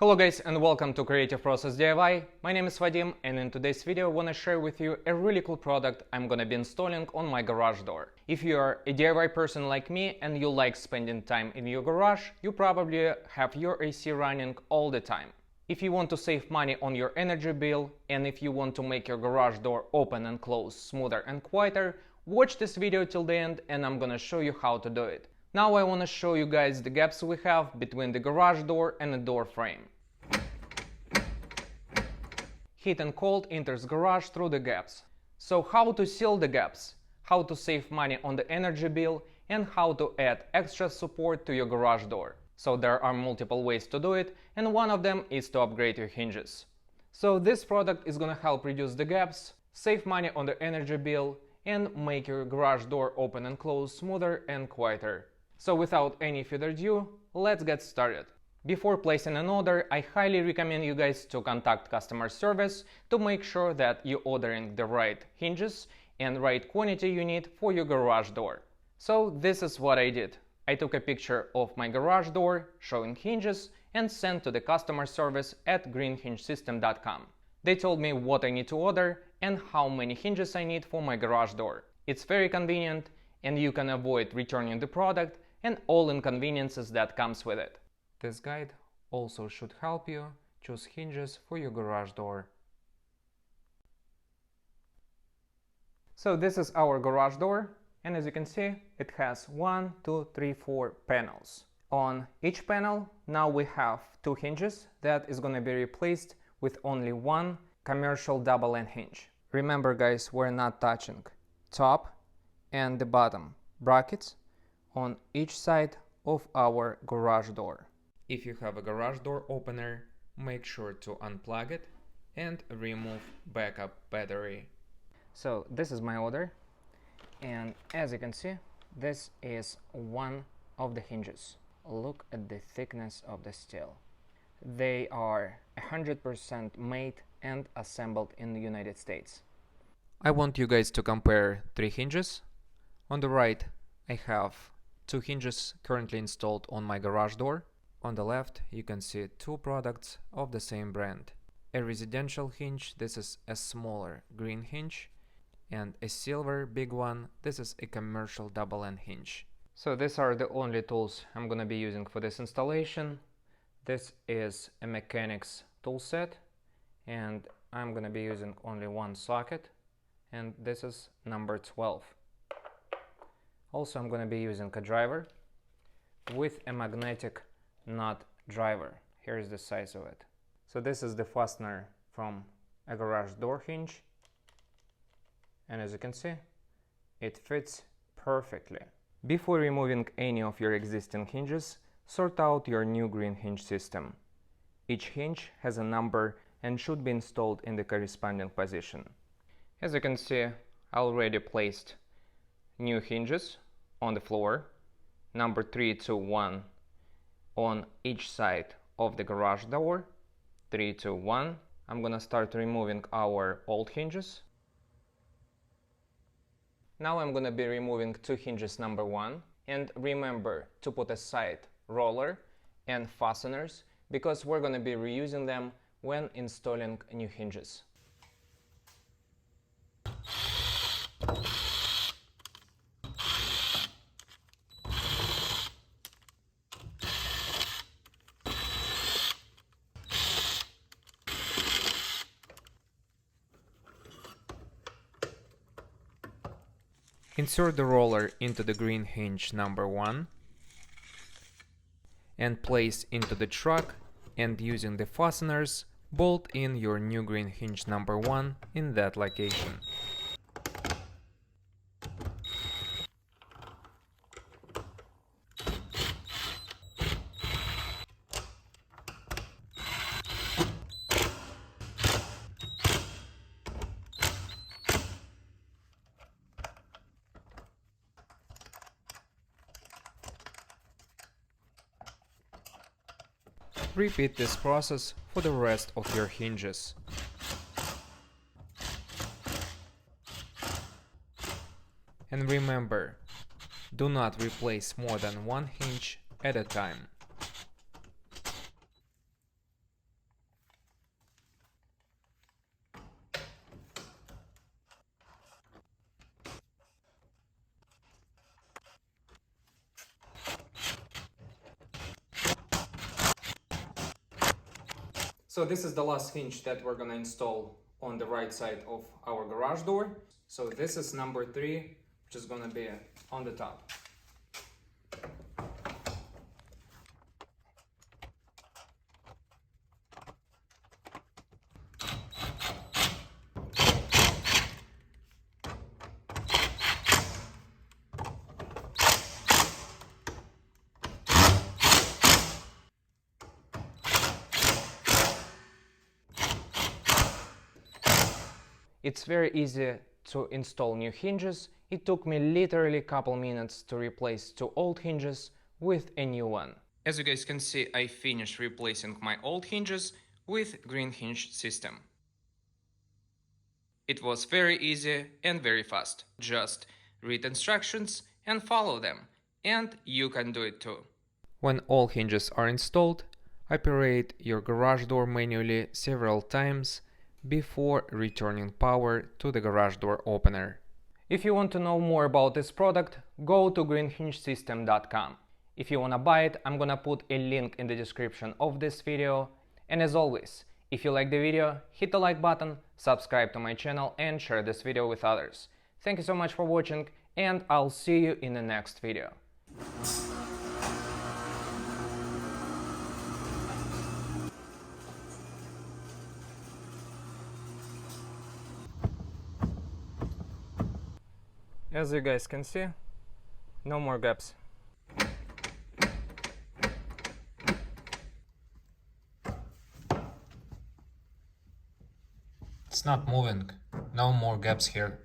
Hello guys and welcome to Creative Process DIY. My name is Vadim and in today's video I want to share with you a really cool product I'm gonna be installing on my garage door. If you are a DIY person like me and you like spending time in your garage, you probably have your AC running all the time. If you want to save money on your energy bill and if you want to make your garage door open and close smoother and quieter, watch this video till the end and I'm gonna show you how to do it. Now I want to show you guys the gaps we have between the garage door and the door frame. Heat and cold enters garage through the gaps. So how to seal the gaps, how to save money on the energy bill, and how to add extra support to your garage door. So there are multiple ways to do it, and one of them is to upgrade your hinges. So this product is gonna help reduce the gaps, save money on the energy bill, and make your garage door open and close smoother and quieter. So without any further ado, let's get started. Before placing an order, I highly recommend you guys to contact customer service to make sure that you're ordering the right hinges and right quantity you need for your garage door. So this is what I did. I took a picture of my garage door showing hinges and sent to the customer service at GreenHingeSystem.com. They told me what I need to order and how many hinges I need for my garage door. It's very convenient and you can avoid returning the product and all inconveniences that comes with it. This guide also should help you choose hinges for your garage door. So this is our garage door, and as you can see, it has 1, 2, 3, 4 panels. On each panel, now we have 2 hinges that is going to be replaced with only one commercial double end hinge. Remember guys, we're not touching top and the bottom brackets on each side of our garage door. If you have a garage door opener, make sure to unplug it and remove backup battery. So this is my order, and as you can see, this is one of the hinges. Look at the thickness of the steel. They are 100% made and assembled in the United States. I want you guys to compare 3 hinges. On the right, I have 2 hinges currently installed on my garage door. On the left, you can see 2 products of the same brand. A residential hinge, this is a smaller green hinge, and a silver big one, this is a commercial double end hinge. So these are the only tools I'm gonna be using for this installation. This is a mechanics tool set, and I'm gonna be using only one socket, and this is number 12. Also, I'm going to be using a driver with a magnetic nut driver. Here's the size of it. So this is the fastener from a garage door hinge. And as you can see, it fits perfectly. Before removing any of your existing hinges, sort out your new GreenHingeSystem. Each hinge has a number and should be installed in the corresponding position. As you can see, I already placed new hinges on the floor, number 3 to 1 on each side of the garage door, 3 to 1. I'm gonna start removing our old hinges. Now I'm gonna be removing 2 hinges number 1, and remember to put aside roller and fasteners because we're gonna be reusing them when installing new hinges. Insert the roller into the green hinge number 1 and place into the truck, and using the fasteners, bolt in your new green hinge number 1 in that location. Repeat this process for the rest of your hinges. And remember, do not replace more than one hinge at a time. So this is the last hinge that we're gonna install on the right side of our garage door. So this is number 3, which is gonna be on the top. It's very easy to install new hinges. It took me literally a couple minutes to replace 2 old hinges with a new one. As you guys can see, I finished replacing my old hinges with GreenHingeSystem. It was very easy and very fast. Just read instructions and follow them, and you can do it too. When all hinges are installed, operate your garage door manually several times before returning power to the garage door opener. If you want to know more about this product, go to GreenHingeSystem.com. If you wanna buy it, I'm gonna put a link in the description of this video. And as always, if you like the video, hit the like button, subscribe to my channel and share this video with others. Thank you so much for watching, and I'll see you in the next video. As you guys can see, no more gaps. It's not moving. No more gaps here.